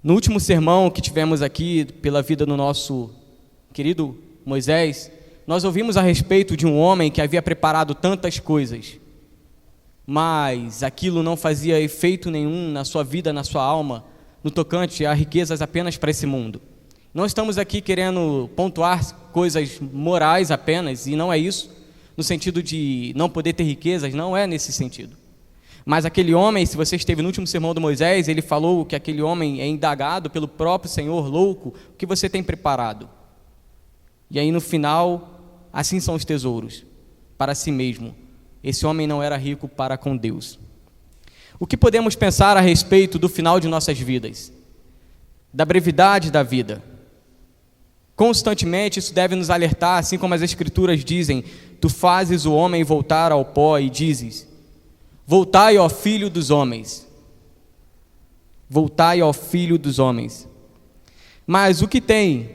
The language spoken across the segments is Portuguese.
No último sermão que tivemos aqui pela vida do nosso querido Moisés, nós ouvimos a respeito de um homem que havia preparado tantas coisas, mas aquilo não fazia efeito nenhum na sua vida, na sua alma, no tocante a riquezas apenas para esse mundo. Não estamos aqui querendo pontuar coisas morais apenas, e não é isso, no sentido de não poder ter riquezas, não é nesse sentido. Mas aquele homem, se você esteve no último sermão do Moisés, ele falou que aquele homem é indagado pelo próprio Senhor, louco, o que você tem preparado? E aí no final, assim são os tesouros, para si mesmo. Esse homem não era rico para com Deus. O que podemos pensar a respeito do final de nossas vidas? Da brevidade da vida? Constantemente isso deve nos alertar, assim como as Escrituras dizem: tu fazes o homem voltar ao pó e dizes: voltai ao filho dos homens. Voltai ao filho dos homens. Mas o que tem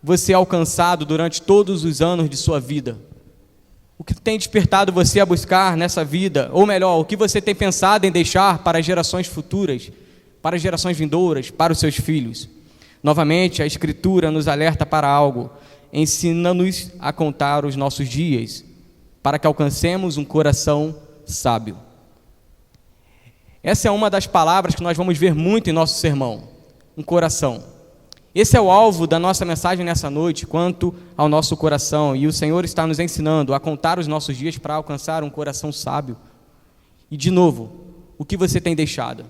você alcançado durante todos os anos de sua vida? O que tem despertado você a buscar nessa vida? Ou melhor, o que você tem pensado em deixar para as gerações futuras, para as gerações vindouras, para os seus filhos? Novamente, a Escritura nos alerta para algo: ensina-nos a contar os nossos dias, para que alcancemos um coração sábio. Essa é uma das palavras que nós vamos ver muito em nosso sermão: um coração. Esse é o alvo da nossa mensagem nessa noite, quanto ao nosso coração, e o Senhor está nos ensinando a contar os nossos dias para alcançar um coração sábio. E de novo, o que você tem deixado?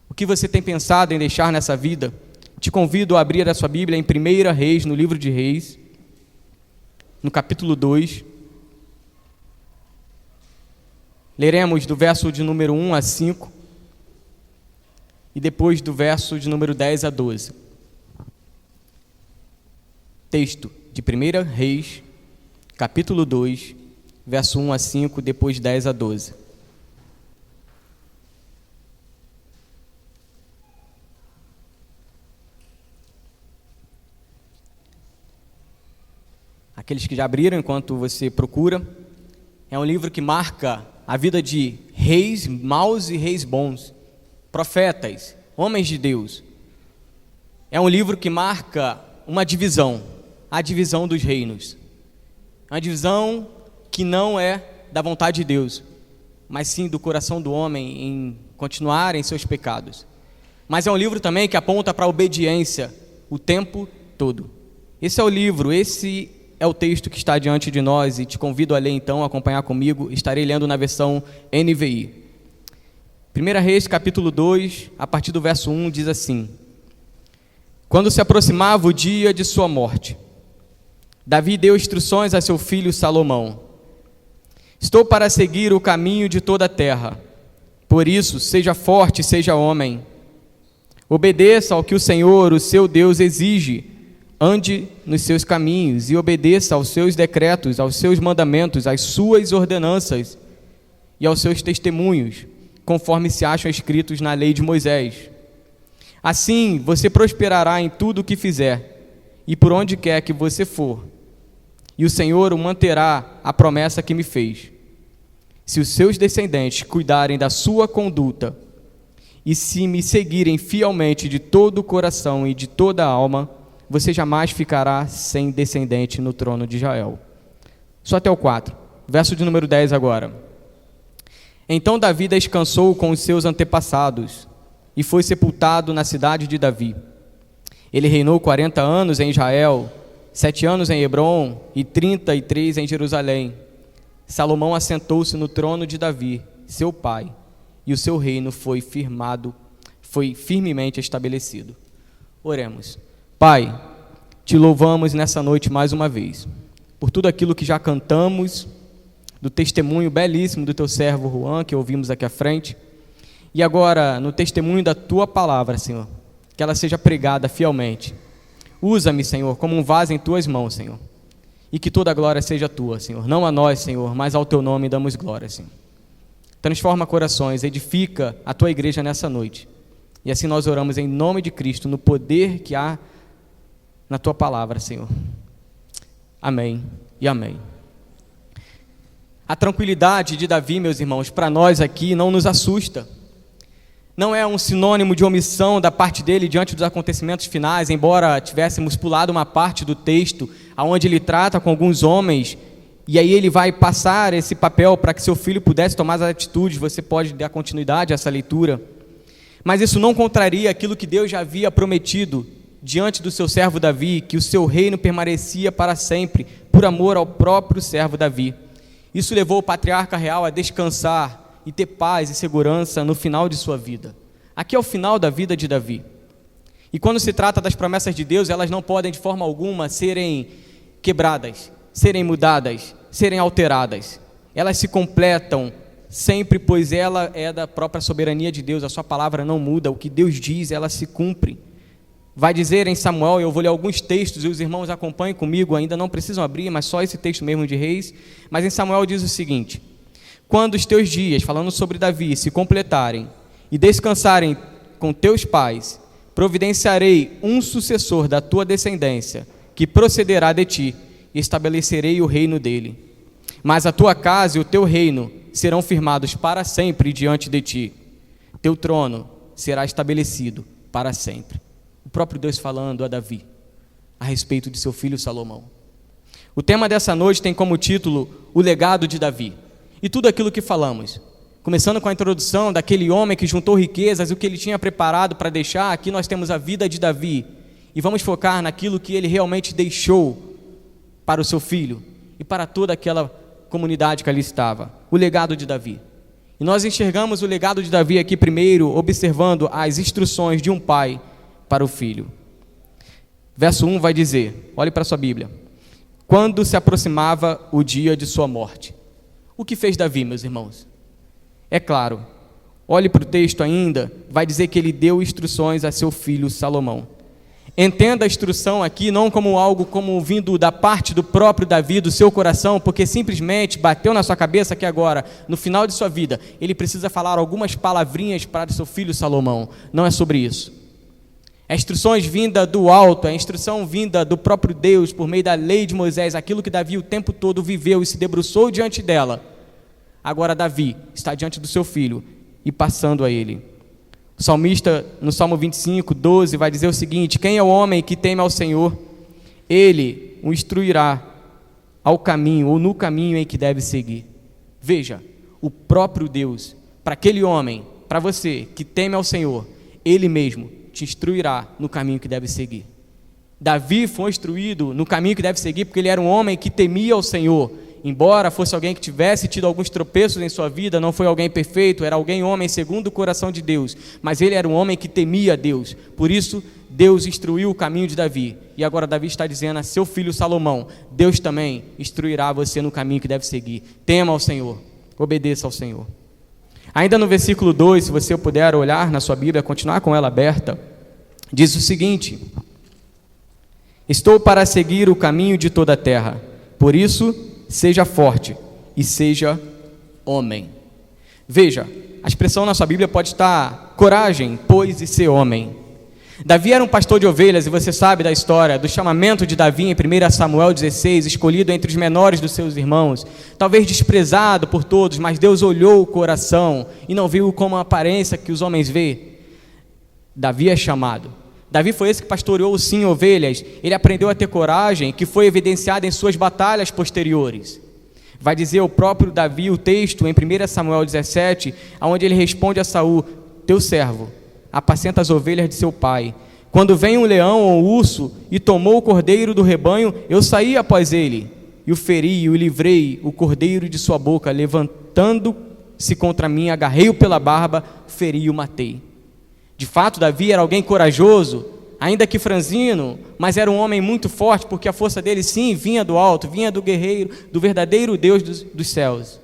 O que você tem pensado em deixar nessa vida? Te convido a abrir a sua Bíblia em 1 Reis, no livro de Reis, no capítulo 2. Leremos do verso de número 1 a 5 e depois do verso de número 10 a 12. Texto de 1 Reis, capítulo 2, verso 1 a 5, depois 10 a 12. Aqueles que já abriram enquanto você procura, é um livro que marca a vida de reis maus e reis bons, profetas, homens de Deus. É um livro que marca uma divisão, a divisão dos reinos. Uma divisão que não é da vontade de Deus, mas sim do coração do homem em continuar em seus pecados. Mas é um livro também que aponta para a obediência o tempo todo. Esse é o livro, esse é o texto que está diante de nós, e te convido a ler então, a acompanhar comigo. Estarei lendo na versão NVI. 1 Reis, capítulo 2, a partir do verso 1, diz assim: quando se aproximava o dia de sua morte, Davi deu instruções a seu filho Salomão: estou para seguir o caminho de toda a terra, por isso seja forte e seja homem. Obedeça ao que o Senhor, o seu Deus, exige. Ande nos seus caminhos e obedeça aos seus decretos, aos seus mandamentos, às suas ordenanças e aos seus testemunhos, conforme se acham escritos na lei de Moisés. Assim você prosperará em tudo o que fizer e por onde quer que você for, e o Senhor o manterá a promessa que me fez. Se os seus descendentes cuidarem da sua conduta e se me seguirem fielmente de todo o coração e de toda a alma, você jamais ficará sem descendente no trono de Israel. Só até o 4, verso de número 10 agora. Então Davi descansou com os seus antepassados e foi sepultado na cidade de Davi. Ele reinou 40 anos em Israel, 7 anos em Hebrom e 33 em Jerusalém. Salomão assentou-se no trono de Davi, seu pai, e o seu reino foi firmemente estabelecido. Oremos. Pai, te louvamos nessa noite mais uma vez, por tudo aquilo que já cantamos, do testemunho belíssimo do teu servo Juan, que ouvimos aqui à frente, e agora no testemunho da tua palavra, Senhor, que ela seja pregada fielmente. Usa-me, Senhor, como um vaso em tuas mãos, Senhor, e que toda a glória seja tua, Senhor, não a nós, Senhor, mas ao teu nome damos glória, Senhor. Transforma corações, edifica a tua igreja nessa noite, e assim nós oramos em nome de Cristo, no poder que há na tua palavra, Senhor. Amém e amém. A tranquilidade de Davi, meus irmãos, para nós aqui não nos assusta. não é um sinônimo de omissão da parte dele diante dos acontecimentos finais, embora tivéssemos pulado uma parte do texto onde ele trata com alguns homens, e aí ele vai passar esse papel para que seu filho pudesse tomar as atitudes. Você pode dar continuidade a essa leitura. Mas isso não contraria aquilo que Deus já havia prometido diante do seu servo Davi, que o seu reino permanecia para sempre, por amor ao próprio servo Davi. Isso levou o patriarca real a descansar e ter paz e segurança no final de sua vida. Aqui é o final da vida de Davi. E quando se trata das promessas de Deus, elas não podem de forma alguma serem quebradas, serem mudadas, serem alteradas. Elas se completam sempre, pois ela é da própria soberania de Deus. A sua palavra não muda, o que Deus diz, ela se cumpre. Vai dizer em Samuel, eu vou ler alguns textos e os irmãos acompanhem comigo, ainda não precisam abrir, mas só esse texto mesmo de Reis. Mas em Samuel diz o seguinte: quando os teus dias, falando sobre Davi, se completarem e descansarem com teus pais, providenciarei um sucessor da tua descendência, que procederá de ti, e estabelecerei o reino dele. Mas a tua casa e o teu reino serão firmados para sempre diante de ti. Teu trono será estabelecido para sempre. O próprio Deus falando a Davi, a respeito de seu filho Salomão. O tema dessa noite tem como título o legado de Davi. E tudo aquilo que falamos, começando com a introdução daquele homem que juntou riquezas e o que ele tinha preparado para deixar, aqui nós temos a vida de Davi, e vamos focar naquilo que ele realmente deixou para o seu filho e para toda aquela comunidade que ali estava, o legado de Davi. E nós enxergamos o legado de Davi aqui primeiro, observando as instruções de um pai para o filho. Verso 1 vai dizer, olhe para a sua Bíblia: quando se aproximava o dia de sua morte. O que fez Davi, meus irmãos? É claro, olhe para o texto ainda, vai dizer que ele deu instruções a seu filho Salomão. Entenda a instrução aqui não como algo como vindo da parte do próprio Davi, do seu coração, porque simplesmente bateu na sua cabeça que agora, no final de sua vida, ele precisa falar algumas palavrinhas para seu filho Salomão. Não é sobre isso. É instruções vinda do alto, é instrução vinda do próprio Deus, por meio da lei de Moisés, aquilo que Davi o tempo todo viveu e se debruçou diante dela. Agora Davi está diante do seu filho e passando a ele. O salmista, no Salmo 25, 12, vai dizer o seguinte: quem é o homem que teme ao Senhor? Ele o instruirá ao caminho, ou no caminho em que deve seguir. Veja, o próprio Deus, para aquele homem, para você que teme ao Senhor, Ele mesmo te instruirá no caminho que deve seguir. Davi foi instruído no caminho que deve seguir porque ele era um homem que temia ao Senhor. Embora fosse alguém que tivesse tido alguns tropeços em sua vida, não foi alguém perfeito, era alguém homem segundo o coração de Deus, mas ele era um homem que temia a Deus. Por isso, Deus instruiu o caminho de Davi. E agora Davi está dizendo a seu filho Salomão: Deus também instruirá você no caminho que deve seguir. Tema ao Senhor, obedeça ao Senhor. Ainda no versículo 2, se você puder olhar na sua Bíblia, continuar com ela aberta, diz o seguinte: estou para seguir o caminho de toda a terra, por isso seja forte e seja homem. Veja, a expressão na sua Bíblia pode estar coragem, pois, e ser homem. Davi era um pastor de ovelhas, e você sabe da história do chamamento de Davi em 1 Samuel 16, escolhido entre os menores dos seus irmãos, talvez desprezado por todos, mas Deus olhou o coração e não viu como a aparência que os homens vê. Davi é chamado. Davi foi esse que pastoreou sim ovelhas. Ele aprendeu a ter coragem, que foi evidenciada em suas batalhas posteriores. Vai dizer o próprio Davi, o texto em 1 Samuel 17, onde ele responde a Saul: teu servo apacenta as ovelhas de seu pai. Quando vem um leão ou um urso e tomou o cordeiro do rebanho, eu saí após ele, e o feri, e o livrei, o cordeiro de sua boca, levantando-se contra mim, agarrei-o pela barba, feri e o matei. De fato, Davi era alguém corajoso, ainda que franzino, mas era um homem muito forte, porque a força dele sim vinha do alto, vinha do guerreiro, do verdadeiro Deus dos céus.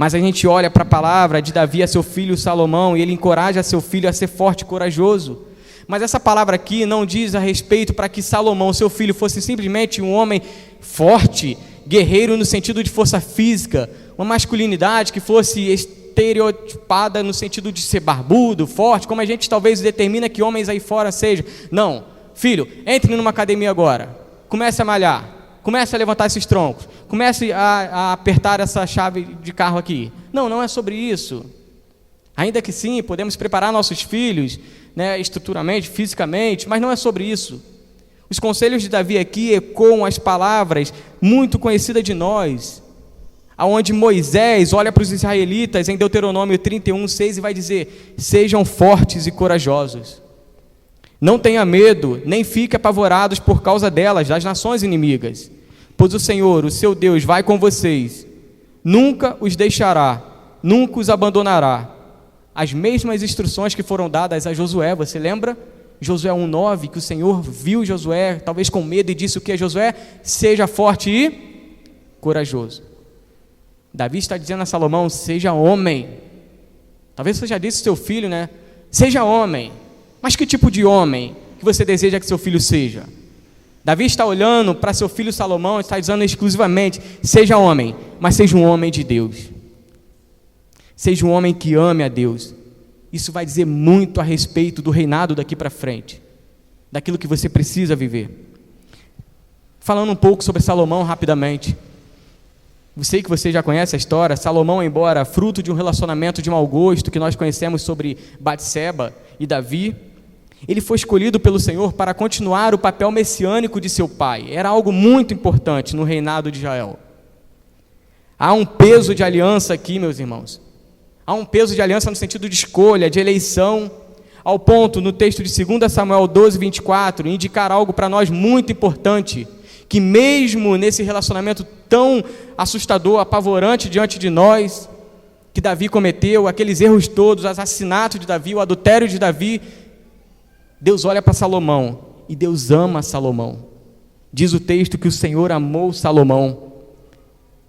Mas a gente olha para a palavra de Davi a seu filho Salomão, e ele encoraja seu filho a ser forte e corajoso. Mas essa palavra aqui não diz a respeito para que Salomão, seu filho, fosse simplesmente um homem forte, guerreiro no sentido de força física, uma masculinidade que fosse estereotipada no sentido de ser barbudo, forte, como a gente talvez determina que homens aí fora sejam. Não, filho, entre numa academia agora, comece a malhar, comece a levantar esses troncos, comece a apertar essa chave de carro aqui. Não, não é sobre isso. Ainda que sim, podemos preparar nossos filhos, né, estruturalmente, fisicamente, mas não é sobre isso. Os conselhos de Davi aqui ecoam as palavras muito conhecidas de nós, aonde Moisés olha para os israelitas em Deuteronômio 31:6 e vai dizer: sejam fortes e corajosos. Não tenha medo, nem fique apavorados por causa delas, das nações inimigas, pois o Senhor, o seu Deus, vai com vocês, nunca os deixará, nunca os abandonará. As mesmas instruções que foram dadas a Josué, você lembra? Josué 1:9, que o Senhor viu Josué, talvez com medo, e disse o que a Josué? Seja forte e corajoso. Davi está dizendo a Salomão: seja homem. Talvez você já disse ao seu filho, né? Seja homem. Mas que tipo de homem que você deseja que seu filho seja? Davi está olhando para seu filho Salomão e está dizendo exclusivamente: seja homem, mas seja um homem de Deus. Seja um homem que ame a Deus. Isso vai dizer muito a respeito do reinado daqui para frente, daquilo que você precisa viver. Falando um pouco sobre Salomão rapidamente. Eu sei que você já conhece a história. Salomão, embora fruto de um relacionamento de mau gosto que nós conhecemos sobre Batseba e Davi, ele foi escolhido pelo Senhor para continuar o papel messiânico de seu pai. Era algo muito importante no reinado de Israel. Há um peso de aliança aqui, meus irmãos. Há um peso de aliança no sentido de escolha, de eleição, ao ponto, no texto de 2 Samuel 12:24, indicar algo para nós muito importante, que mesmo nesse relacionamento tão assustador, apavorante diante de nós, que Davi cometeu, aqueles erros todos, o assassinato de Davi, o adultério de Davi, Deus olha para Salomão, e Deus ama Salomão. Diz o texto que o Senhor amou Salomão.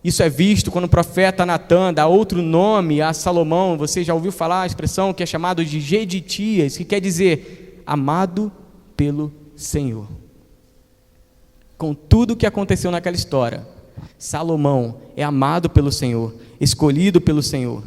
Isso é visto quando o profeta Natã dá outro nome a Salomão. Você já ouviu falar a expressão que é chamada de Jeditias, que quer dizer amado pelo Senhor. Com tudo o que aconteceu naquela história, Salomão é amado pelo Senhor, escolhido pelo Senhor.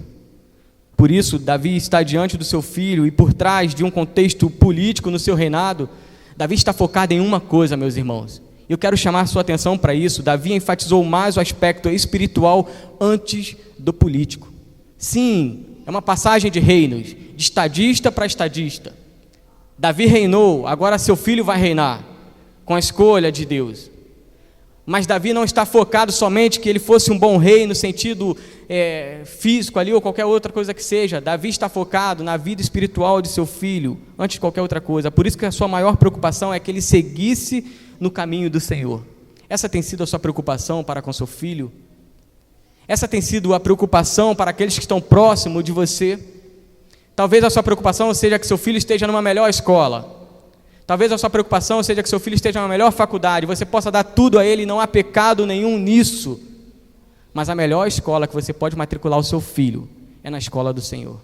Por isso, Davi está diante do seu filho e por trás de um contexto político no seu reinado, Davi está focado em uma coisa, meus irmãos. Eu quero chamar a sua atenção para isso. Davi enfatizou mais o aspecto espiritual antes do político. Sim, é uma passagem de reinos, de estadista para estadista. Davi reinou, agora seu filho vai reinar, com a escolha de Deus. Mas Davi não está focado somente que ele fosse um bom rei no sentido físico ali, ou qualquer outra coisa que seja. Davi está focado na vida espiritual de seu filho, antes de qualquer outra coisa. Por isso que a sua maior preocupação é que ele seguisse no caminho do Senhor. Essa tem sido a sua preocupação para com seu filho? Essa tem sido a preocupação para aqueles que estão próximos de você? Talvez a sua preocupação seja que seu filho esteja numa melhor escola. Talvez a sua preocupação seja que seu filho esteja numa melhor faculdade. Você possa dar tudo a ele, não há pecado nenhum nisso. Mas a melhor escola que você pode matricular o seu filho é na escola do Senhor.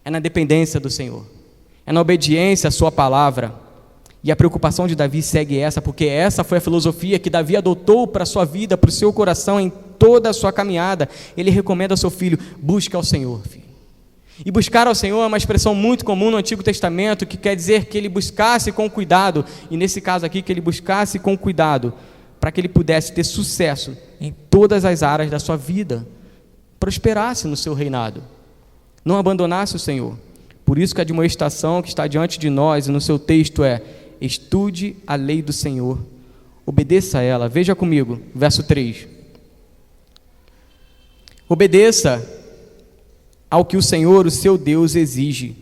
É na dependência do Senhor. É na obediência à sua palavra. E a preocupação de Davi segue essa, porque essa foi a filosofia que Davi adotou para a sua vida, para o seu coração, em toda a sua caminhada. Ele recomenda ao seu filho: busque ao Senhor, filho. E buscar ao Senhor é uma expressão muito comum no Antigo Testamento, que quer dizer que ele buscasse com cuidado, e nesse caso aqui, que ele buscasse com cuidado, para que ele pudesse ter sucesso em todas as áreas da sua vida, prosperasse no seu reinado, não abandonasse o Senhor. Por isso que a admoestação que está diante de nós, e no seu texto é: estude a lei do Senhor, obedeça a ela. Veja comigo, verso 3. Obedeça ao que o Senhor, o seu Deus, exige.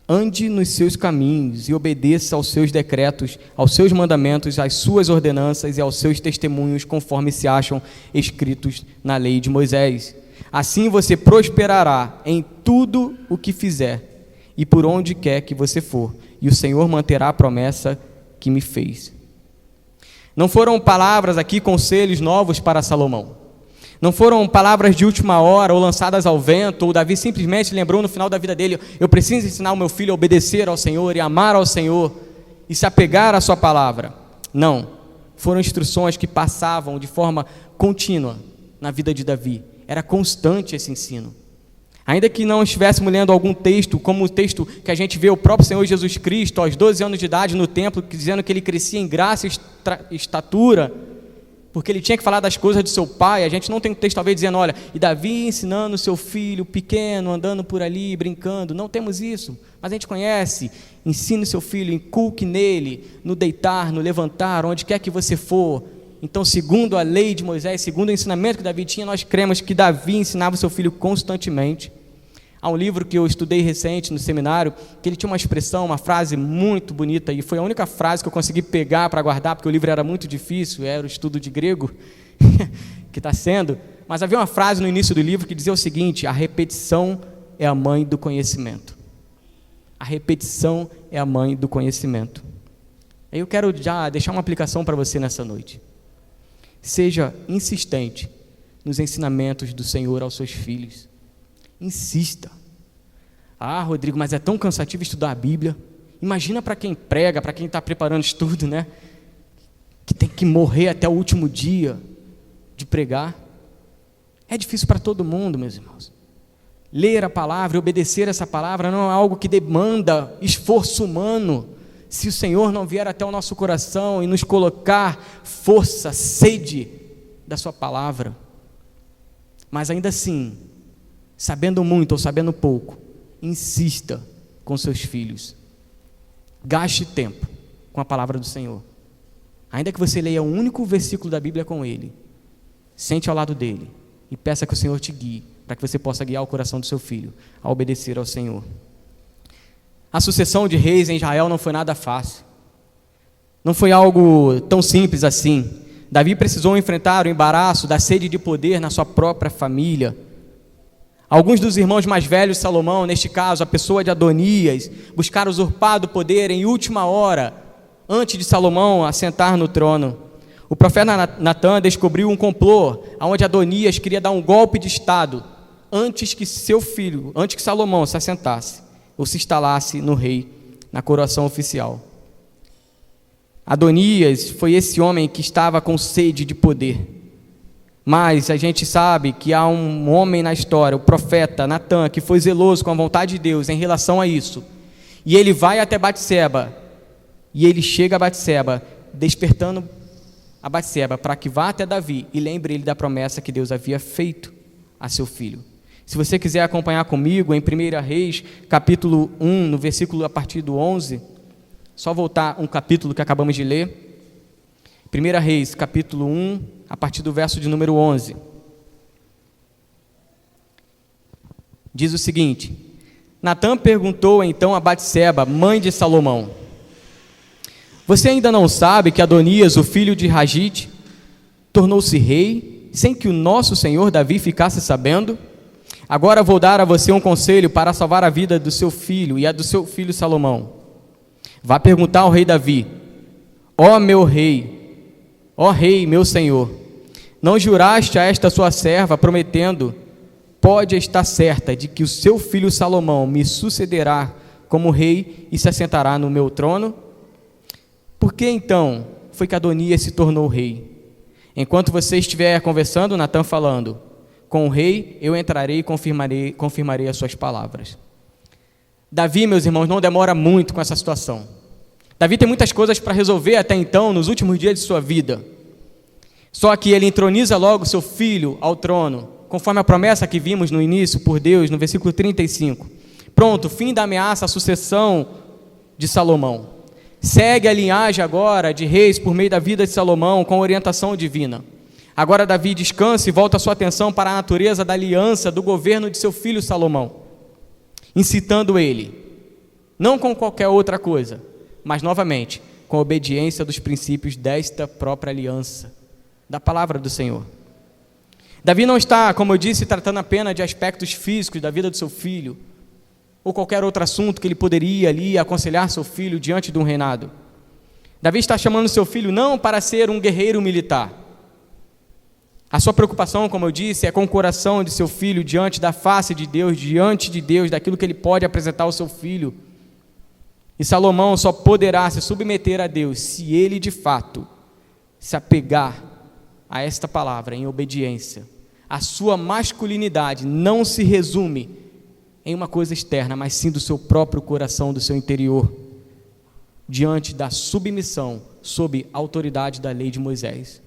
Ande nos seus caminhos e obedeça aos seus decretos, aos seus mandamentos, às suas ordenanças e aos seus testemunhos, conforme se acham escritos na lei de Moisés. Assim você prosperará em tudo o que fizer e por onde quer que você for, e o Senhor manterá a promessa que me fez. Não foram palavras aqui, conselhos novos para Salomão. Não foram palavras de última hora ou lançadas ao vento, ou Davi simplesmente lembrou no final da vida dele: eu preciso ensinar o meu filho a obedecer ao Senhor e amar ao Senhor e se apegar à sua palavra. Não, foram instruções que passavam de forma contínua na vida de Davi. Era constante esse ensino. Ainda que não estivéssemos lendo algum texto, como o texto que a gente vê o próprio Senhor Jesus Cristo aos 12 anos de idade no templo, dizendo que ele crescia em graça e estatura, porque ele tinha que falar das coisas do seu pai. A gente não tem um texto talvez dizendo, olha, e Davi ensinando o seu filho pequeno, andando por ali, brincando. Não temos isso, mas a gente conhece. Ensine o seu filho, inculque nele, no deitar, no levantar, onde quer que você for. Então, segundo a lei de Moisés, segundo o ensinamento que Davi tinha, nós cremos que Davi ensinava o seu filho constantemente. Há um livro que eu estudei recente no seminário, que ele tinha uma expressão, uma frase muito bonita, e foi a única frase que eu consegui pegar para guardar, porque o livro era muito difícil, era o estudo de grego, que está sendo, mas havia uma frase no início do livro que dizia o seguinte: a repetição é a mãe do conhecimento. A repetição é a mãe do conhecimento. Aí eu quero já deixar uma aplicação para você nessa noite. Seja insistente nos ensinamentos do Senhor aos seus filhos. Insista. Ah, Rodrigo, mas é tão cansativo estudar a Bíblia. Imagina para quem prega, para quem está preparando estudo, né? Que tem que morrer até o último dia de pregar. É difícil para todo mundo, meus irmãos. Ler a palavra e obedecer essa palavra não é algo que demanda esforço humano. Se o Senhor não vier até o nosso coração e nos colocar força, sede da sua palavra. Mas ainda assim, sabendo muito ou sabendo pouco, insista com seus filhos. Gaste tempo com a palavra do Senhor. Ainda que você leia um único versículo da Bíblia com ele, sente ao lado dele e peça que o Senhor te guie, para que você possa guiar o coração do seu filho a obedecer ao Senhor. A sucessão de reis em Israel não foi nada fácil. Não foi algo tão simples assim. Davi precisou enfrentar o embaraço da sede de poder na sua própria família. Alguns dos irmãos mais velhos de Salomão, neste caso a pessoa de Adonias, buscaram usurpar do poder em última hora, antes de Salomão assentar no trono. O profeta Natã descobriu um complô, onde Adonias queria dar um golpe de estado, antes que Salomão se assentasse, ou se instalasse no rei, na coroação oficial. Adonias foi esse homem que estava com sede de poder. Mas a gente sabe que há um homem na história, o profeta Natã, que foi zeloso com a vontade de Deus em relação a isso. E ele vai até Batseba, e ele chega a Batseba, despertando a Batseba para que vá até Davi e lembre ele da promessa que Deus havia feito a seu filho. Se você quiser acompanhar comigo em 1 Reis, capítulo 1, no versículo a partir do 11, só voltar um capítulo que acabamos de ler. 1 Reis, capítulo 1, a partir do verso de número 11. Diz o seguinte: Natã perguntou então a Batseba, mãe de Salomão: você ainda não sabe que Adonias, o filho de Hagite, tornou-se rei, sem que o nosso senhor Davi ficasse sabendo? Agora vou dar a você um conselho para salvar a vida do seu filho e a do seu filho Salomão. Vá perguntar ao rei Davi: ó meu rei, ó rei, meu senhor, não juraste a esta sua serva, prometendo: pode estar certa de que o seu filho Salomão me sucederá como rei e se assentará no meu trono? Por que então foi que Adonias se tornou rei? Enquanto você estiver conversando, Natã falando com o rei, eu entrarei e confirmarei as suas palavras. Davi, meus irmãos, não demora muito com essa situação. Davi tem muitas coisas para resolver até então, nos últimos dias de sua vida. Só que ele entroniza logo seu filho ao trono, conforme a promessa que vimos no início por Deus, no versículo 35. Pronto, fim da ameaça à sucessão de Salomão. Segue a linhagem agora de reis por meio da vida de Salomão, com orientação divina. Agora Davi descansa e volta a sua atenção para a natureza da aliança do governo de seu filho Salomão, incitando ele, não com qualquer outra coisa, mas novamente com a obediência dos princípios desta própria aliança, da palavra do Senhor. Davi não está, como eu disse, tratando apenas de aspectos físicos da vida do seu filho, ou qualquer outro assunto que ele poderia ali aconselhar seu filho diante de um reinado. Davi está chamando seu filho não para ser um guerreiro militar. A sua preocupação, como eu disse, é com o coração de seu filho diante da face de Deus, diante de Deus, daquilo que ele pode apresentar ao seu filho. E Salomão só poderá se submeter a Deus se ele, de fato, se apegar a esta palavra em obediência. A sua masculinidade não se resume em uma coisa externa, mas sim do seu próprio coração, do seu interior, diante da submissão sob a autoridade da lei de Moisés.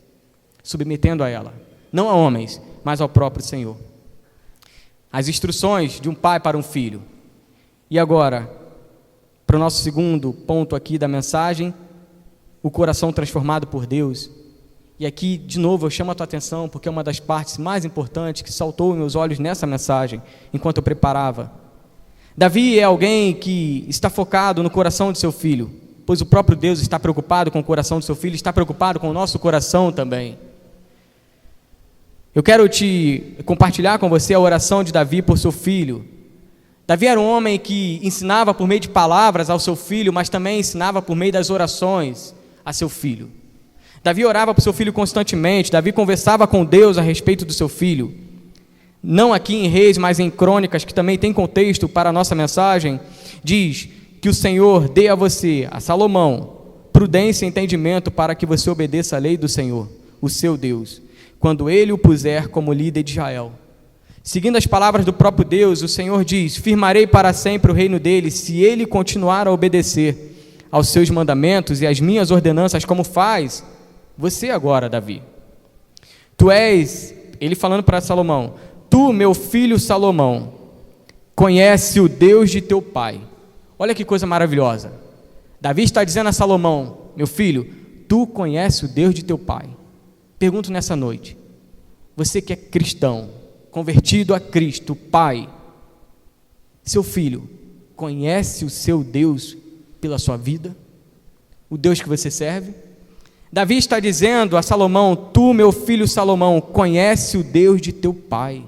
submetendo a ela, não a homens, mas ao próprio Senhor. As instruções de um pai para um filho. E agora, para o nosso segundo ponto aqui da mensagem, o coração transformado por Deus. E aqui, de novo, eu chamo a tua atenção, porque é uma das partes mais importantes que saltou aos meus olhos nessa mensagem, enquanto eu preparava. Davi é alguém que está focado no coração de seu filho, pois o próprio Deus está preocupado com o coração do seu filho, está preocupado com o nosso coração também. Eu quero compartilhar com você a oração de Davi por seu filho. Davi era um homem que ensinava por meio de palavras ao seu filho, mas também ensinava por meio das orações a seu filho. Davi orava por seu filho constantemente, Davi conversava com Deus a respeito do seu filho. Não aqui em Reis, mas em Crônicas, que também tem contexto para a nossa mensagem, diz que o Senhor dê a você, a Salomão, prudência e entendimento para que você obedeça a lei do Senhor, o seu Deus, quando Ele o puser como líder de Israel. Seguindo as palavras do próprio Deus, o Senhor diz: firmarei para sempre o reino dele, se ele continuar a obedecer aos seus mandamentos e às minhas ordenanças, como faz você agora, Davi. Tu és, ele falando para Salomão, tu, meu filho Salomão, conhece o Deus de teu pai. Olha que coisa maravilhosa. Davi está dizendo a Salomão: meu filho, tu conhece o Deus de teu pai. Pergunto nessa noite, você que é cristão, convertido a Cristo, pai, seu filho, conhece o seu Deus pela sua vida? O Deus que você serve? Davi está dizendo a Salomão: tu, meu filho Salomão, conhece o Deus de teu pai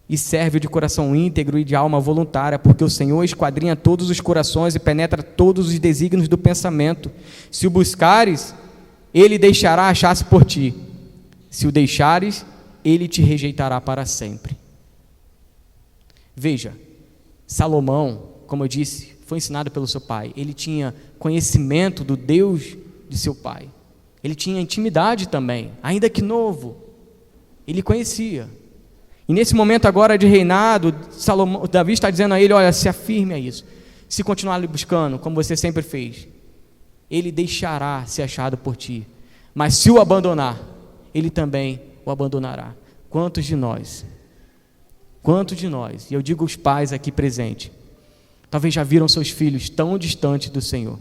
e serve de coração íntegro e de alma voluntária, porque o Senhor esquadrinha todos os corações e penetra todos os desígnios do pensamento. Se o buscares, ele deixará achar-se por ti. Se o deixares, ele te rejeitará para sempre. Veja, Salomão, como eu disse, foi ensinado pelo seu pai. Ele tinha conhecimento do Deus de seu pai. Ele tinha intimidade também, ainda que novo. Ele conhecia. E nesse momento agora de reinado, Davi está dizendo a ele: olha, se afirme a isso. Se continuar lhe buscando, como você sempre fez, ele deixará ser achado por ti. Mas se o abandonar, ele também o abandonará. Quantos de nós, e eu digo os pais aqui presentes, talvez já viram seus filhos tão distantes do Senhor?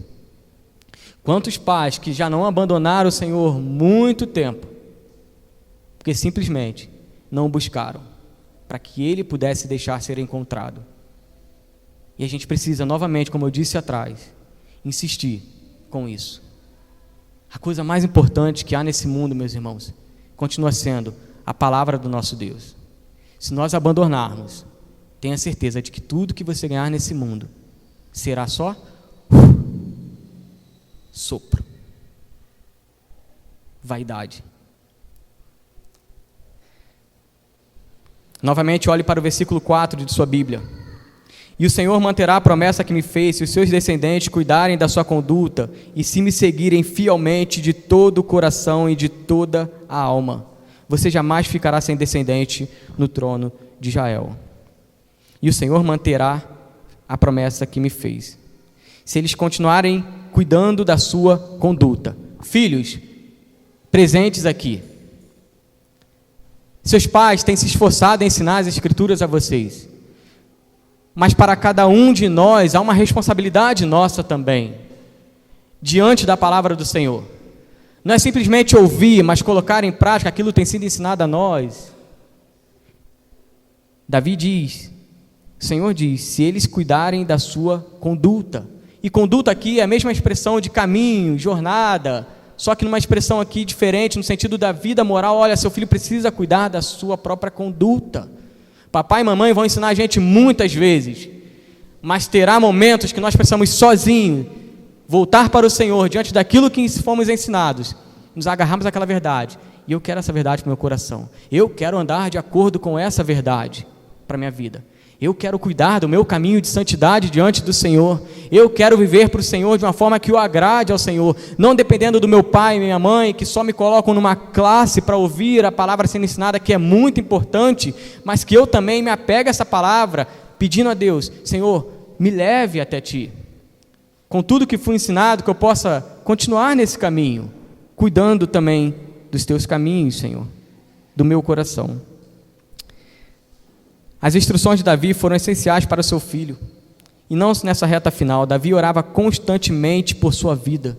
Quantos pais que já não abandonaram o Senhor muito tempo, porque simplesmente não o buscaram, para que Ele pudesse deixar ser encontrado? E a gente precisa, novamente, como eu disse atrás, insistir com isso. A coisa mais importante que há nesse mundo, meus irmãos, continua sendo a palavra do nosso Deus. Se nós abandonarmos, tenha certeza de que tudo que você ganhar nesse mundo será só sopro, vaidade. Novamente, olhe para o versículo 4 de sua Bíblia. E o Senhor manterá a promessa que me fez, se os seus descendentes cuidarem da sua conduta e se me seguirem fielmente de todo o coração e de toda a alma. Você jamais ficará sem descendente no trono de Israel. E o Senhor manterá a promessa que me fez, se eles continuarem cuidando da sua conduta. Filhos, presentes aqui, seus pais têm se esforçado em ensinar as Escrituras a vocês, mas para cada um de nós há uma responsabilidade nossa também, diante da palavra do Senhor. Não é simplesmente ouvir, mas colocar em prática aquilo que tem sido ensinado a nós. Davi diz, o Senhor diz, se eles cuidarem da sua conduta. E conduta aqui é a mesma expressão de caminho, jornada, só que numa expressão aqui diferente, no sentido da vida moral. Olha, seu filho precisa cuidar da sua própria conduta. Papai e mamãe vão ensinar a gente muitas vezes, mas terá momentos que nós precisamos sozinhos voltar para o Senhor, diante daquilo que fomos ensinados, nos agarrarmos àquela verdade. E eu quero essa verdade para o meu coração. Eu quero andar de acordo com essa verdade para a minha vida. Eu quero cuidar do meu caminho de santidade diante do Senhor. Eu quero viver para o Senhor de uma forma que o agrade ao Senhor, não dependendo do meu pai e minha mãe, que só me colocam numa classe para ouvir a palavra sendo ensinada, que é muito importante, mas que eu também me apego a essa palavra, pedindo a Deus: Senhor, me leve até Ti, com tudo que fui ensinado, que eu possa continuar nesse caminho, cuidando também dos teus caminhos, Senhor, do meu coração. As instruções de Davi foram essenciais para o seu filho. E não nessa reta final, Davi orava constantemente por sua vida.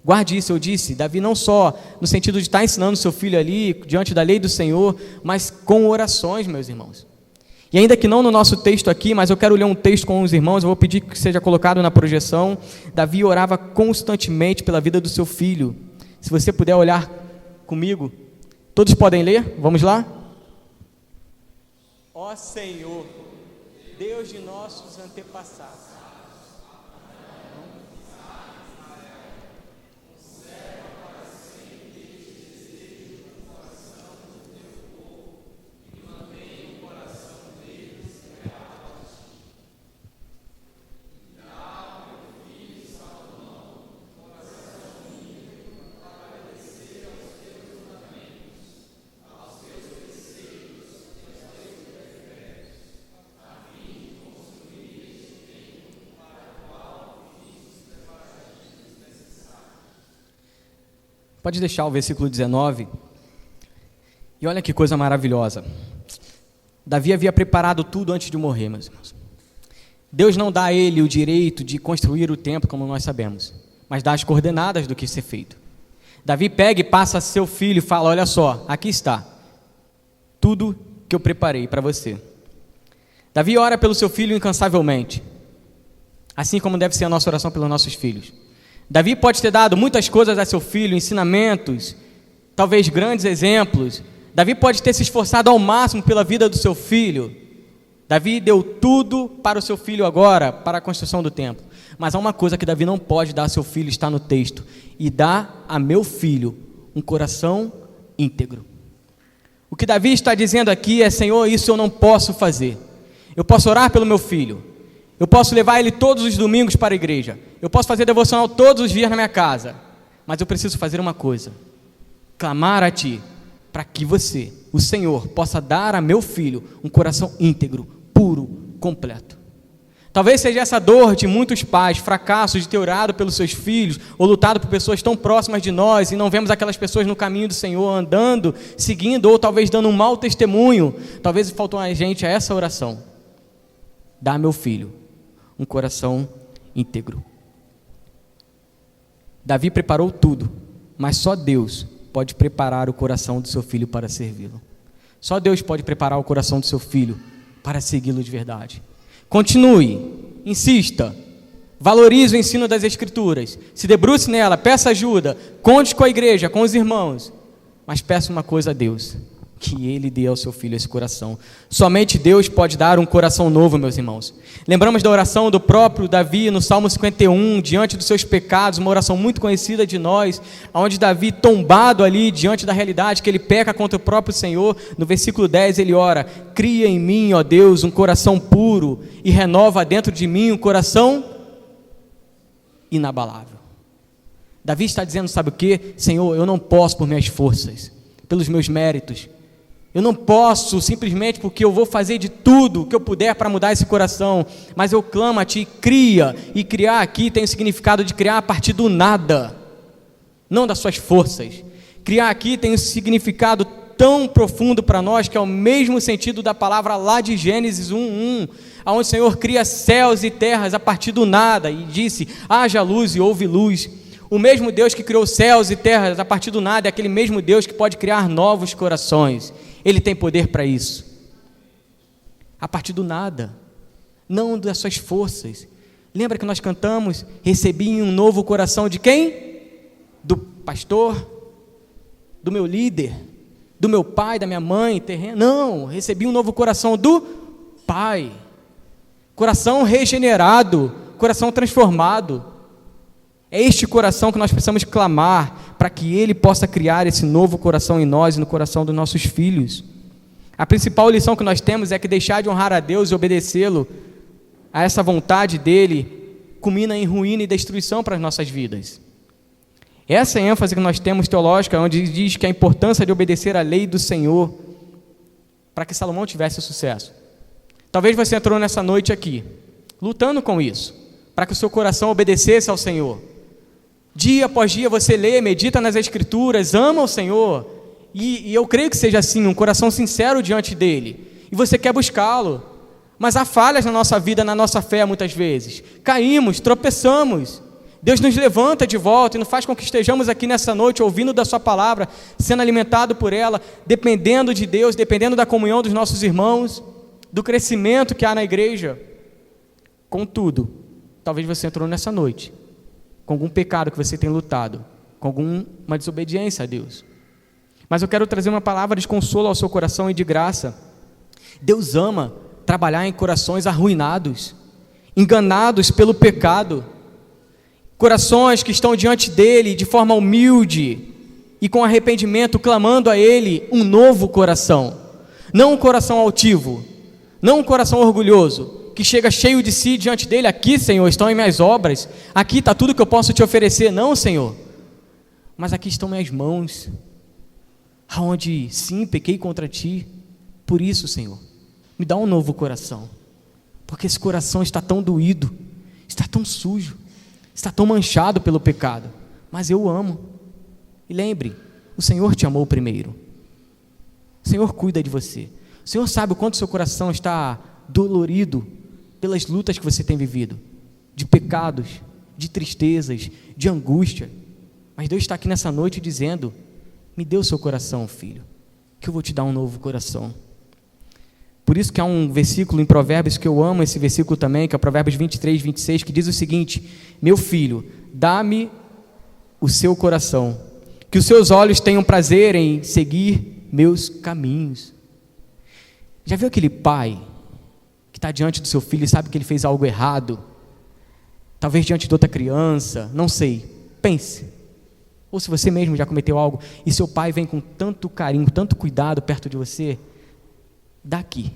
Guarde isso, eu disse, Davi não só no sentido de estar ensinando seu filho ali, diante da lei do Senhor, mas com orações, meus irmãos. E ainda que não no nosso texto aqui, mas eu quero ler um texto com os irmãos, eu vou pedir que seja colocado na projeção. Davi orava constantemente pela vida do seu filho. Se você puder olhar comigo, todos podem ler? Vamos lá? Ó Senhor, Deus de nossos antepassados, pode deixar o versículo 19. E olha que coisa maravilhosa. Davi havia preparado tudo antes de morrer, meus irmãos. Deus não dá a ele o direito de construir o templo, como nós sabemos, mas dá as coordenadas do que ser feito. Davi pega e passa a seu filho e fala: olha só, aqui está tudo que eu preparei para você. Davi ora pelo seu filho incansavelmente, assim como deve ser a nossa oração pelos nossos filhos. Davi pode ter dado muitas coisas a seu filho, ensinamentos, talvez grandes exemplos. Davi pode ter se esforçado ao máximo pela vida do seu filho. Davi deu tudo para o seu filho agora, para a construção do templo. Mas há uma coisa que Davi não pode dar a seu filho, está no texto: e dá a meu filho um coração íntegro. O que Davi está dizendo aqui é: Senhor, isso eu não posso fazer. Eu posso orar pelo meu filho, eu posso levar ele todos os domingos para a igreja, eu posso fazer devocional todos os dias na minha casa, mas eu preciso fazer uma coisa: clamar a Ti, para que você, o Senhor, possa dar a meu filho um coração íntegro, puro, completo. Talvez seja essa dor de muitos pais, fracasso de ter orado pelos seus filhos, ou lutado por pessoas tão próximas de nós, e não vemos aquelas pessoas no caminho do Senhor, andando, seguindo, ou talvez dando um mau testemunho. Talvez faltou a gente a essa oração: dá a meu filho um coração íntegro. Davi preparou tudo, mas só Deus pode preparar o coração do seu filho para servi-lo. Só Deus pode preparar o coração do seu filho para segui-lo de verdade. Continue, insista, valorize o ensino das Escrituras, se debruce nela, peça ajuda, conte com a igreja, com os irmãos, mas peça uma coisa a Deus: que Ele dê ao seu filho esse coração. Somente Deus pode dar um coração novo, meus irmãos. Lembramos da oração do próprio Davi no Salmo 51, diante dos seus pecados, uma oração muito conhecida de nós, onde Davi, tombado ali diante da realidade que ele peca contra o próprio Senhor, no versículo 10 ele ora: cria em mim, ó Deus, um coração puro e renova dentro de mim um coração inabalável. Davi está dizendo, sabe o que? Senhor, eu não posso por minhas forças, pelos meus méritos. Eu não posso simplesmente porque eu vou fazer de tudo que eu puder para mudar esse coração, mas eu clamo a Ti, cria. E criar aqui tem o significado de criar a partir do nada, não das suas forças. Criar aqui tem um significado tão profundo para nós, que é o mesmo sentido da palavra lá de Gênesis 1:1, onde o Senhor cria céus e terras a partir do nada e disse: haja luz e houve luz. O mesmo Deus que criou céus e terras a partir do nada é aquele mesmo Deus que pode criar novos corações. Ele tem poder para isso. A partir do nada, não das suas forças. Lembra que nós cantamos: recebi um novo coração de quem? Do pastor, do meu líder, do meu pai, da minha mãe, terreno. Não, recebi um novo coração do Pai. Coração regenerado, coração transformado. É este coração que nós precisamos clamar, para que Ele possa criar esse novo coração em nós e no coração dos nossos filhos. A principal lição que nós temos é que deixar de honrar a Deus e obedecê-lo a essa vontade dEle culmina em ruína e destruição para as nossas vidas. Essa é a ênfase que nós temos teológica, onde diz que a importância de obedecer a lei do Senhor para que Salomão tivesse sucesso. Talvez você entrou nessa noite aqui, lutando com isso, para que o seu coração obedecesse ao Senhor. Dia após dia você lê, medita nas Escrituras, ama o Senhor, e eu creio que seja assim, um coração sincero diante dele, e você quer buscá-lo, mas há falhas na nossa vida, na nossa fé muitas vezes, caímos, tropeçamos, Deus nos levanta de volta e nos faz com que estejamos aqui nessa noite ouvindo da sua palavra, sendo alimentado por ela, dependendo de Deus, dependendo da comunhão dos nossos irmãos, do crescimento que há na igreja. Contudo, talvez você entrou nessa noite com algum pecado que você tem lutado, com alguma desobediência a Deus. Mas eu quero trazer uma palavra de consolo ao seu coração e de graça. Deus ama trabalhar em corações arruinados, enganados pelo pecado, corações que estão diante dele de forma humilde e com arrependimento, clamando a ele um novo coração, não um coração altivo, não um coração orgulhoso, que chega cheio de si diante dele. Aqui, Senhor, estão as minhas obras, aqui está tudo que eu posso te oferecer. Não, Senhor, mas aqui estão minhas mãos, aonde sim, pequei contra ti. Por isso, Senhor, me dá um novo coração, porque esse coração está tão doído, está tão sujo, está tão manchado pelo pecado, mas eu amo. E lembre, o Senhor te amou primeiro, o Senhor cuida de você, o Senhor sabe o quanto seu coração está dolorido pelas lutas que você tem vivido, de pecados, de tristezas, de angústia, mas Deus está aqui nessa noite dizendo: me dê o seu coração, filho, que eu vou te dar um novo coração. Por isso que há um versículo em Provérbios que eu amo esse versículo também, que é Provérbios 23, 26, que diz o seguinte: meu filho, dá-me o seu coração, que os seus olhos tenham prazer em seguir meus caminhos. Já viu aquele pai que está diante do seu filho e sabe que ele fez algo errado, talvez diante de outra criança, não sei, pense, ou se você mesmo já cometeu algo, e seu pai vem com tanto carinho, tanto cuidado perto de você, dá aqui,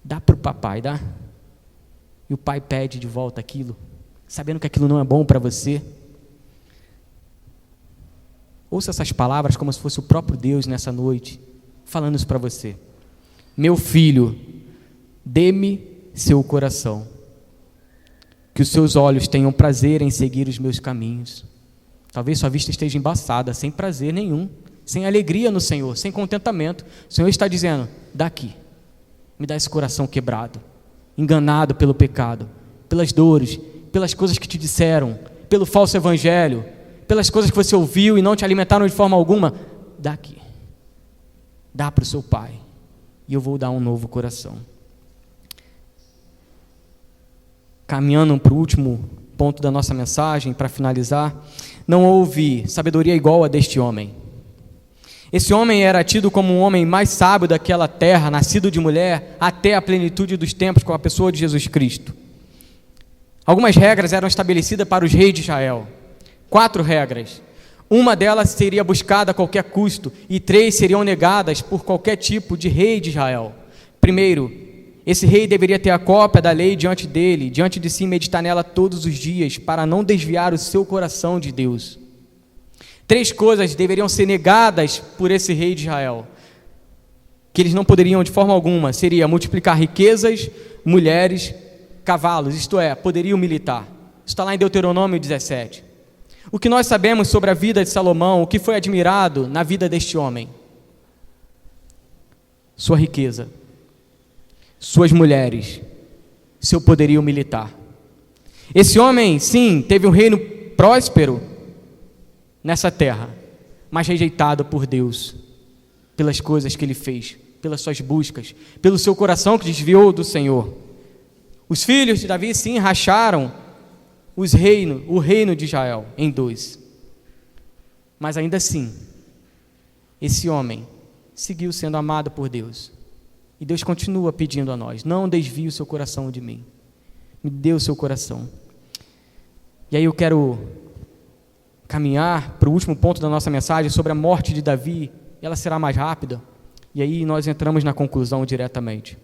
dá para o papai, dá, e o pai pede de volta aquilo, sabendo que aquilo não é bom para você. Ouça essas palavras como se fosse o próprio Deus nessa noite, falando isso para você: meu filho, dê-me seu coração, que os seus olhos tenham prazer em seguir os meus caminhos. Talvez sua vista esteja embaçada, sem prazer nenhum, sem alegria no Senhor, sem contentamento. O Senhor está dizendo: daqui, me dá esse coração quebrado, enganado pelo pecado, pelas dores, pelas coisas que te disseram, pelo falso evangelho, pelas coisas que você ouviu e não te alimentaram de forma alguma. Daqui, dá para o seu pai, e eu vou dar um novo coração. Caminhando para o último ponto da nossa mensagem, para finalizar: não houve sabedoria igual a deste homem. Esse homem era tido como um homem mais sábio daquela terra, nascido de mulher, até a plenitude dos tempos, com a pessoa de Jesus Cristo. Algumas regras eram estabelecidas para os reis de Israel, 4 regras. Uma delas seria buscada a qualquer custo, e 3 seriam negadas por qualquer tipo de rei de Israel. Primeiro, esse rei deveria ter a cópia da lei diante dele, diante de si, meditar nela todos os dias, para não desviar o seu coração de Deus. 3 coisas deveriam ser negadas por esse rei de Israel, que eles não poderiam de forma alguma: seria multiplicar riquezas, mulheres, cavalos, isto é, poderio militar. Isso está lá em Deuteronômio 17. O que nós sabemos sobre a vida de Salomão, o que foi admirado na vida deste homem? Sua riqueza, suas mulheres, seu poderio militar. Esse homem, sim, teve um reino próspero nessa terra, mas rejeitado por Deus, pelas coisas que ele fez, pelas suas buscas, pelo seu coração que desviou do Senhor. Os filhos de Davi, sim, racharam o reino de Israel em 2. Mas ainda assim, esse homem seguiu sendo amado por Deus. E Deus continua pedindo a nós: não desvie o seu coração de mim, me dê o seu coração. E aí eu quero caminhar para o último ponto da nossa mensagem, sobre a morte de Davi. Ela será mais rápida, e aí nós entramos na conclusão diretamente.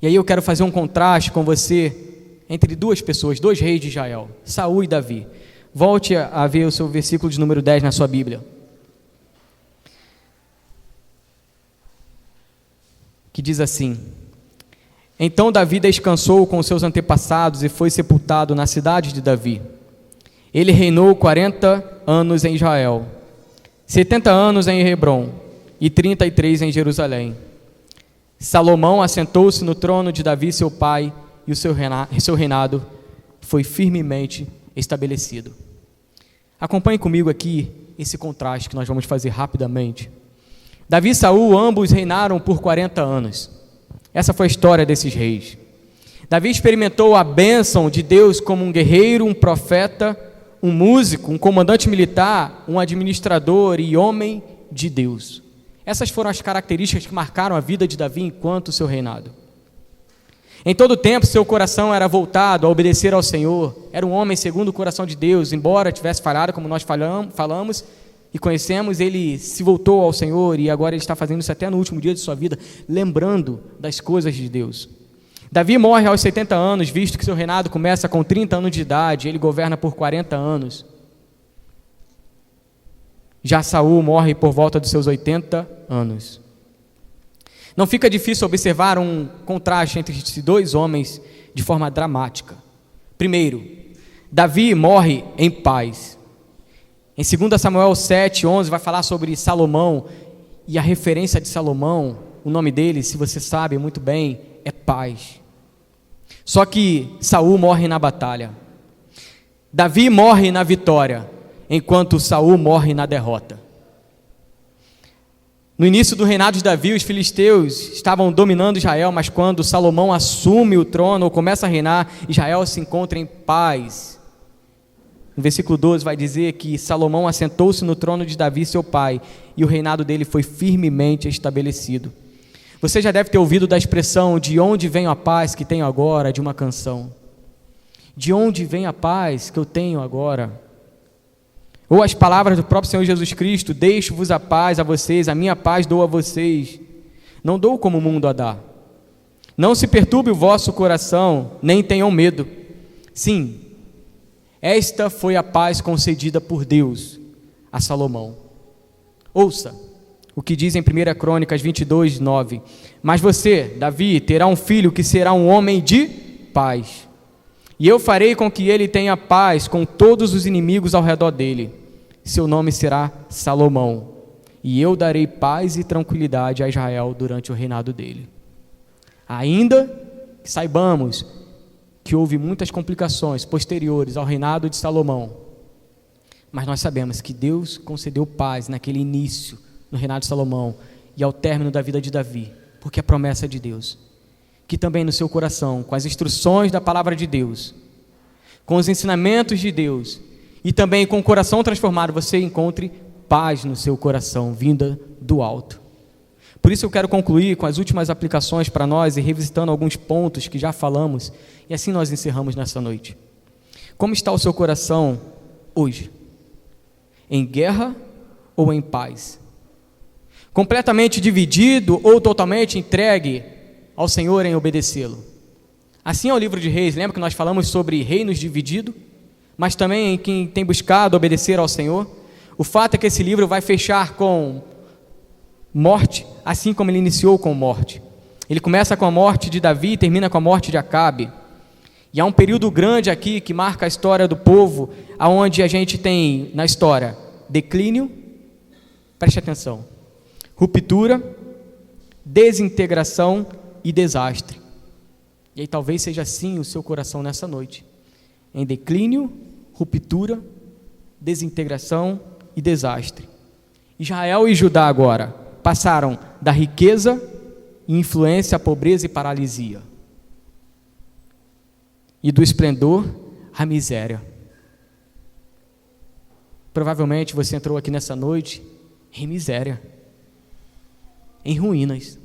E aí eu quero fazer um contraste com você entre 2 pessoas, 2 reis de Israel, Saul e Davi. Volte a ver o seu versículo de número 10 na sua Bíblia, que diz assim: então Davi descansou com seus antepassados e foi sepultado na cidade de Davi. Ele reinou 40 anos em Israel, 70 anos em Hebrom e 33 em Jerusalém. Salomão assentou-se no trono de Davi, seu pai, e o seu reinado foi firmemente estabelecido. Acompanhe comigo aqui esse contraste que nós vamos fazer rapidamente. Davi e Saul, ambos reinaram por 40 anos. Essa foi a história desses reis. Davi experimentou a bênção de Deus como um guerreiro, um profeta, um músico, um comandante militar, um administrador e homem de Deus. Essas foram as características que marcaram a vida de Davi enquanto seu reinado. Em todo tempo, seu coração era voltado a obedecer ao Senhor. Era um homem segundo o coração de Deus. Embora tivesse falhado, como nós falamos e conhecemos, ele se voltou ao Senhor e agora ele está fazendo isso até no último dia de sua vida, lembrando das coisas de Deus. Davi morre aos 70 anos, visto que seu reinado começa com 30 anos de idade, ele governa por 40 anos. Já Saul morre por volta dos seus 80 anos. Não fica difícil observar um contraste entre esses dois homens de forma dramática. Primeiro, Davi morre em paz. Em 2 Samuel 7:11 vai falar sobre Salomão, e a referência de Salomão, o nome dele, se você sabe muito bem, é paz. Só que Saul morre na batalha. Davi morre na vitória, enquanto Saul morre na derrota. No início do reinado de Davi, os filisteus estavam dominando Israel, mas quando Salomão assume o trono ou começa a reinar, Israel se encontra em paz. No versículo 12 vai dizer que Salomão assentou-se no trono de Davi, seu pai, e o reinado dele foi firmemente estabelecido. Você já deve ter ouvido da expressão "de onde vem a paz que tenho agora", de uma canção. De onde vem a paz que eu tenho agora? Ou as palavras do próprio Senhor Jesus Cristo: deixo-vos a paz a vocês, a minha paz dou a vocês. Não dou como o mundo a dá. Não se perturbe o vosso coração, nem tenham medo. Sim, esta foi a paz concedida por Deus a Salomão. Ouça o que diz em 1 Crônicas 22:9. Mas você, Davi, terá um filho que será um homem de paz. E eu farei com que ele tenha paz com todos os inimigos ao redor dele. Seu nome será Salomão. E eu darei paz e tranquilidade a Israel durante o reinado dele. Ainda que saibamos que houve muitas complicações posteriores ao reinado de Salomão, mas nós sabemos que Deus concedeu paz naquele início, no reinado de Salomão, e ao término da vida de Davi, porque a promessa é de Deus, que também no seu coração, com as instruções da palavra de Deus, com os ensinamentos de Deus, e também com o coração transformado, você encontre paz no seu coração, vinda do alto. Por isso eu quero concluir com as últimas aplicações para nós e revisitando alguns pontos que já falamos, e assim nós encerramos nessa noite. Como está o seu coração hoje? Em guerra ou em paz? Completamente dividido ou totalmente entregue ao Senhor em obedecê-lo? Assim é o livro de Reis. Lembra que nós falamos sobre reinos divididos, mas também em quem tem buscado obedecer ao Senhor? O fato é que esse livro vai fechar com morte, assim como ele iniciou com morte. Ele começa com a morte de Davi e termina com a morte de Acabe. E há um período grande aqui que marca a história do povo, aonde a gente tem na história declínio, preste atenção, ruptura, desintegração e desastre. E aí talvez seja assim o seu coração nessa noite, em declínio, ruptura, desintegração e desastre. Israel e Judá agora passaram da riqueza e influência à pobreza e paralisia, e do esplendor à miséria. Provavelmente você entrou aqui nessa noite em miséria, em ruínas,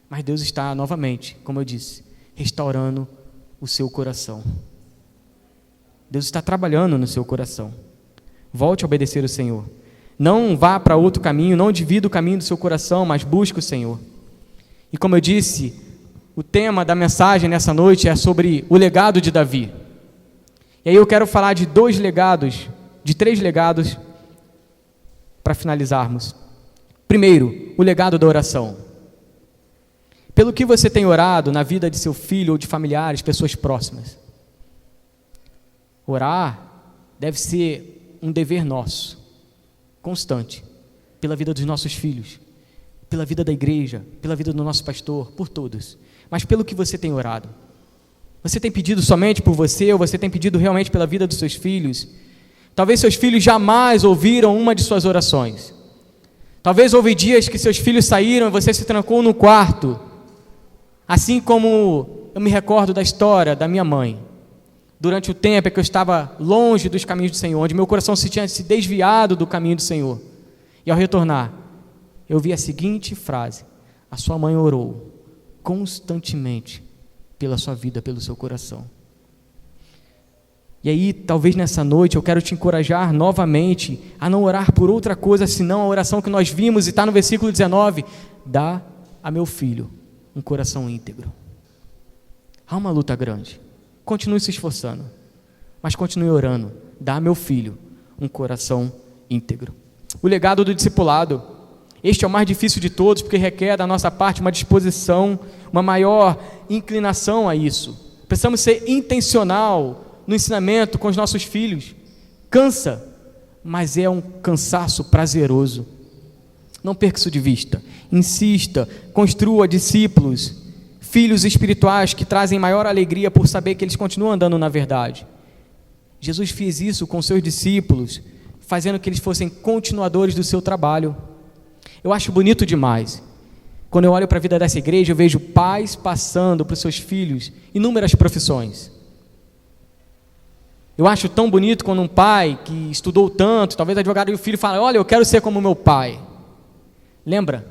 mas Deus está novamente, como eu disse, restaurando o seu coração. Deus está trabalhando no seu coração. Volte a obedecer o Senhor. Não vá para outro caminho, não divida o caminho do seu coração, mas busque o Senhor. E como eu disse, o tema da mensagem nessa noite é sobre o legado de Davi. E aí eu quero falar de três legados para finalizarmos. Primeiro, o legado da oração. Pelo que você tem orado na vida de seu filho ou de familiares, pessoas próximas. Orar deve ser um dever nosso, constante, pela vida dos nossos filhos, pela vida da igreja, pela vida do nosso pastor, por todos, mas pelo que você tem orado. Você tem pedido somente por você, ou você tem pedido realmente pela vida dos seus filhos? Talvez seus filhos jamais ouviram uma de suas orações. Talvez houve dias que seus filhos saíram e você se trancou no quarto, assim como eu me recordo da história da minha mãe, durante o tempo em que eu estava longe dos caminhos do Senhor, onde meu coração se tinha se desviado do caminho do Senhor, e ao retornar, eu vi a seguinte frase: a sua mãe orou constantemente pela sua vida, pelo seu coração. E aí, talvez nessa noite, eu quero te encorajar novamente a não orar por outra coisa, senão a oração que nós vimos, e está no versículo 19, dá a meu filho um coração íntegro. Há uma luta grande, continue se esforçando, mas continue orando, dá a meu filho um coração íntegro. O legado do discipulado, este é o mais difícil de todos, porque requer da nossa parte uma disposição, uma maior inclinação a isso. Precisamos ser intencional no ensinamento com os nossos filhos. Cansa, mas é um cansaço prazeroso. Não perca isso de vista. Insista, construa discípulos, filhos espirituais que trazem maior alegria por saber que eles continuam andando na verdade. Jesus fez isso com seus discípulos, fazendo que eles fossem continuadores do seu trabalho. Eu acho bonito demais. Quando eu olho para a vida dessa igreja, eu vejo pais passando para os seus filhos inúmeras profissões. Eu acho tão bonito quando um pai que estudou tanto, talvez advogado, e o filho fala: olha, eu quero ser como meu pai. Lembra?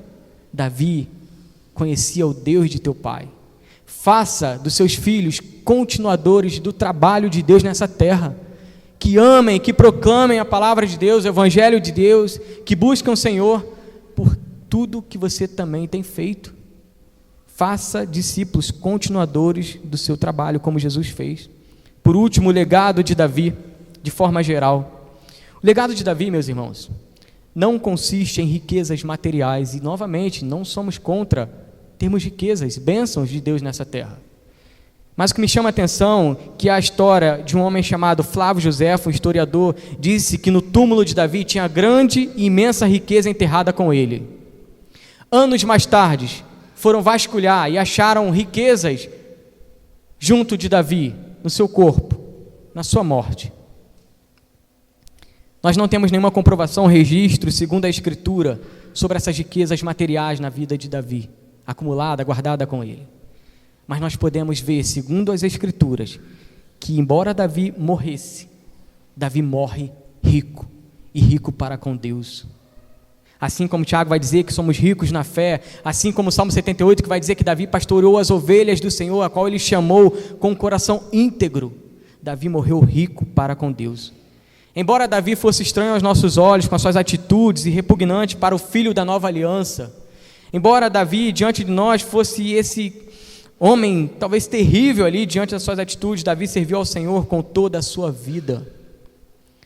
Davi conhecia o Deus de teu pai. Faça dos seus filhos continuadores do trabalho de Deus nessa terra, que amem, que proclamem a palavra de Deus, o evangelho de Deus, que buscam o Senhor por tudo que você também tem feito. Faça discípulos continuadores do seu trabalho, como Jesus fez. Por último, o legado de Davi, de forma geral. O legado de Davi, meus irmãos, não consiste em riquezas materiais, e novamente, não somos contra termos riquezas, bênçãos de Deus nessa terra. Mas o que me chama a atenção é que a história de um homem chamado Flávio Josefo, um historiador, disse que no túmulo de Davi tinha grande e imensa riqueza enterrada com ele. Anos mais tarde, foram vasculhar e acharam riquezas junto de Davi, no seu corpo, na sua morte. Nós não temos nenhuma comprovação, registro, segundo a Escritura, sobre essas riquezas materiais na vida de Davi, acumulada, guardada com ele. Mas nós podemos ver, segundo as Escrituras, que embora Davi morresse, Davi morre rico, e rico para com Deus. Assim como Tiago vai dizer que somos ricos na fé, assim como o Salmo 78, que vai dizer que Davi pastoreou as ovelhas do Senhor, a qual ele chamou com um coração íntegro. Davi morreu rico para com Deus. Embora Davi fosse estranho aos nossos olhos, com as suas atitudes, e repugnante para o filho da nova aliança, embora Davi, diante de nós, fosse esse homem, talvez terrível ali, diante das suas atitudes, Davi serviu ao Senhor com toda a sua vida.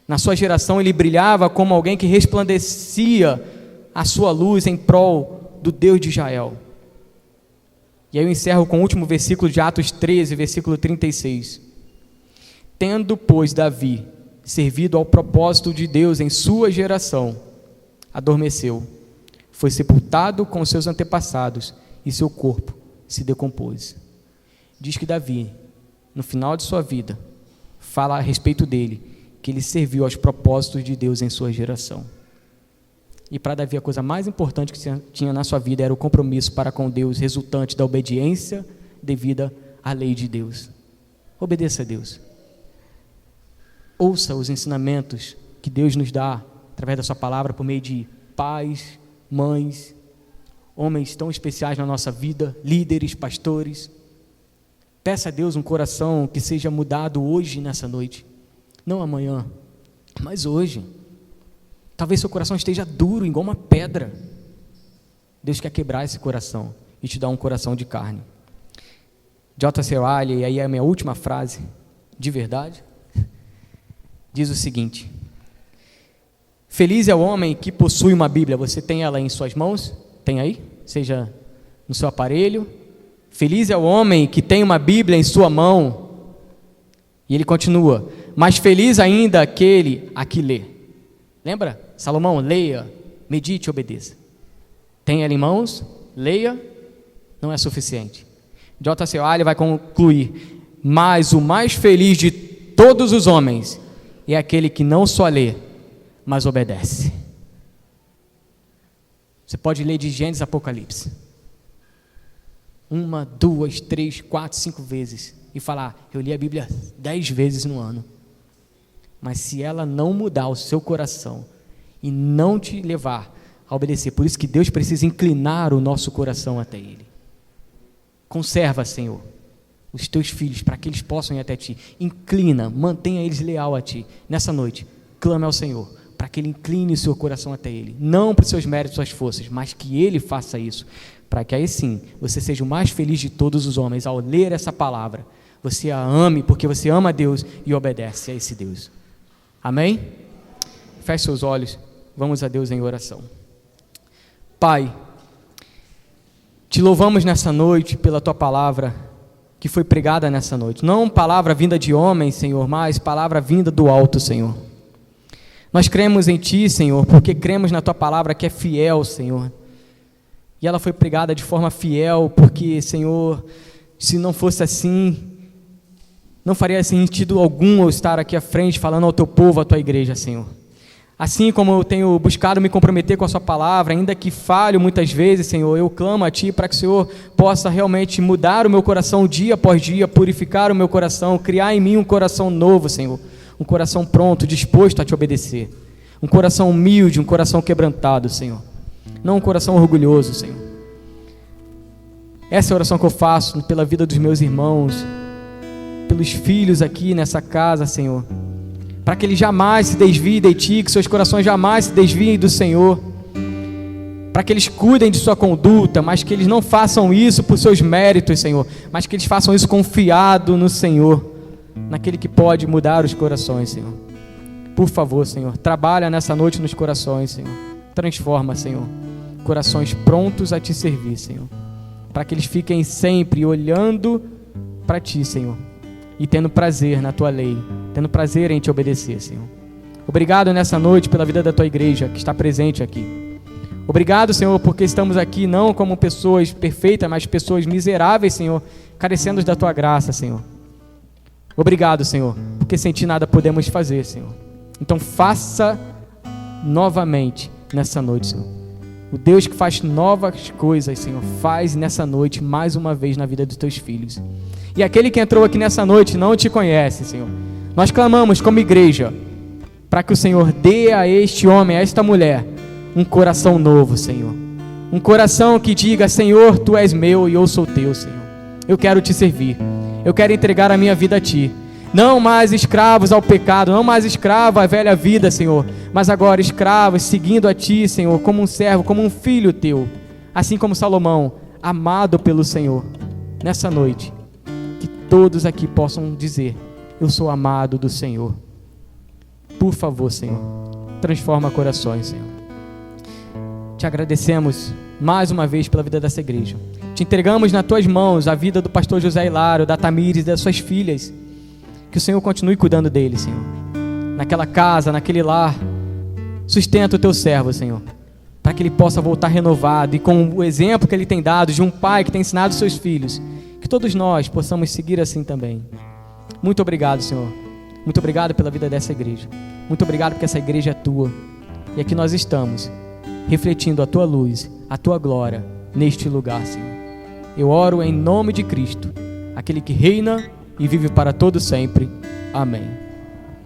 Na sua geração, ele brilhava como alguém que resplandecia a sua luz em prol do Deus de Israel. E aí eu encerro com o último versículo de Atos 13, versículo 36. Tendo, pois, Davi servido ao propósito de Deus em sua geração, adormeceu, foi sepultado com seus antepassados e seu corpo se decompôs. Diz que Davi, no final de sua vida, fala a respeito dele, que ele serviu aos propósitos de Deus em sua geração. E para Davi a coisa mais importante que tinha na sua vida era o compromisso para com Deus, resultante da obediência devida à lei de Deus. Obedeça a Deus. Ouça os ensinamentos que Deus nos dá através da sua palavra por meio de pais, mães, homens tão especiais na nossa vida, líderes, pastores. Peça a Deus um coração que seja mudado hoje, nessa noite. Não amanhã, mas hoje. Talvez seu coração esteja duro, igual uma pedra. Deus quer quebrar esse coração e te dar um coração de carne. J.C. Ryle, e aí é a minha última frase, de verdade, diz o seguinte: feliz é o homem que possui uma Bíblia. Você tem ela em suas mãos? Tem aí? Seja no seu aparelho. Feliz é o homem que tem uma Bíblia em sua mão. E ele continua: mas feliz ainda aquele a que lê. Lembra? Salomão, leia, medite e obedeça. Tenha em mãos, leia, não é suficiente. J.C. Ryle vai concluir: mas o mais feliz de todos os homens é aquele que não só lê, mas obedece. Você pode ler de Gênesis a Apocalipse 1, 2, 3, 4, 5 vezes e falar: eu li a Bíblia 10 vezes no ano. Mas se ela não mudar o seu coração e não te levar a obedecer, por isso que Deus precisa inclinar o nosso coração até Ele. Conserva, Senhor, os teus filhos para que eles possam ir até Ti. Inclina, mantenha eles leal a Ti. Nessa noite, clame ao Senhor para que Ele incline o seu coração até Ele. Não por seus méritos, suas forças, mas que Ele faça isso, para que aí sim, você seja o mais feliz de todos os homens. Ao ler essa palavra, você a ame, porque você ama a Deus e obedece a esse Deus. Amém? Feche seus olhos, vamos a Deus em oração. Pai, te louvamos nessa noite pela Tua palavra que foi pregada nessa noite. Não palavra vinda de homens, Senhor, mas palavra vinda do alto, Senhor. Nós cremos em Ti, Senhor, porque cremos na Tua palavra que é fiel, Senhor. E ela foi pregada de forma fiel, porque, Senhor, se não fosse assim, não faria sentido algum eu estar aqui à frente falando ao Teu povo, à Tua igreja, Senhor. Assim como eu tenho buscado me comprometer com a Sua palavra, ainda que falho muitas vezes, Senhor, eu clamo a Ti para que o Senhor possa realmente mudar o meu coração dia após dia, purificar o meu coração, criar em mim um coração novo, Senhor, um coração pronto, disposto a Te obedecer, um coração humilde, um coração quebrantado, Senhor, não um coração orgulhoso, Senhor. Essa é a oração que eu faço pela vida dos meus irmãos, pelos filhos aqui nessa casa, Senhor, para que eles jamais se desviem de Ti, que seus corações jamais se desviem do Senhor, para que eles cuidem de sua conduta, mas que eles não façam isso por seus méritos, Senhor, mas que eles façam isso confiado no Senhor, naquele que pode mudar os corações, Senhor. Por favor, Senhor, trabalha nessa noite nos corações, Senhor, transforma, Senhor, corações prontos a Te servir, Senhor, para que eles fiquem sempre olhando para Ti, Senhor, e tendo prazer na Tua lei, tendo prazer em Te obedecer, Senhor. Obrigado nessa noite pela vida da Tua igreja que está presente aqui. Obrigado, Senhor, porque estamos aqui não como pessoas perfeitas, mas pessoas miseráveis, Senhor, carecendo da Tua graça, Senhor. Obrigado, Senhor, porque sem Ti nada podemos fazer, Senhor. Então faça novamente nessa noite, Senhor. O Deus que faz novas coisas, Senhor, faz nessa noite mais uma vez na vida dos Teus filhos. E aquele que entrou aqui nessa noite não Te conhece, Senhor. Nós clamamos como igreja para que o Senhor dê a este homem, a esta mulher, um coração novo, Senhor. Um coração que diga: Senhor, Tu és meu e eu sou Teu, Senhor. Eu quero Te servir. Eu quero entregar a minha vida a Ti. Não mais escravos ao pecado, não mais escravo à velha vida, Senhor, mas agora escravos seguindo a Ti, Senhor, como um servo, como um filho Teu. Assim como Salomão, amado pelo Senhor. Nessa noite, que todos aqui possam dizer: eu sou amado do Senhor. Por favor, Senhor, transforma corações, Senhor. Te agradecemos mais uma vez pela vida dessa igreja. Te entregamos nas Tuas mãos a vida do pastor José Hilário, da Tamires e das suas filhas. Que o Senhor continue cuidando deles, Senhor. Naquela casa, naquele lar, sustenta o Teu servo, Senhor, para que ele possa voltar renovado e com o exemplo que ele tem dado de um pai que tem ensinado seus filhos, que todos nós possamos seguir assim também. Muito obrigado, Senhor. Muito obrigado pela vida dessa igreja. Muito obrigado porque essa igreja é Tua. E aqui nós estamos, refletindo a Tua luz, a Tua glória neste lugar, Senhor. Eu oro em nome de Cristo, aquele que reina e vive para todo sempre. Amém.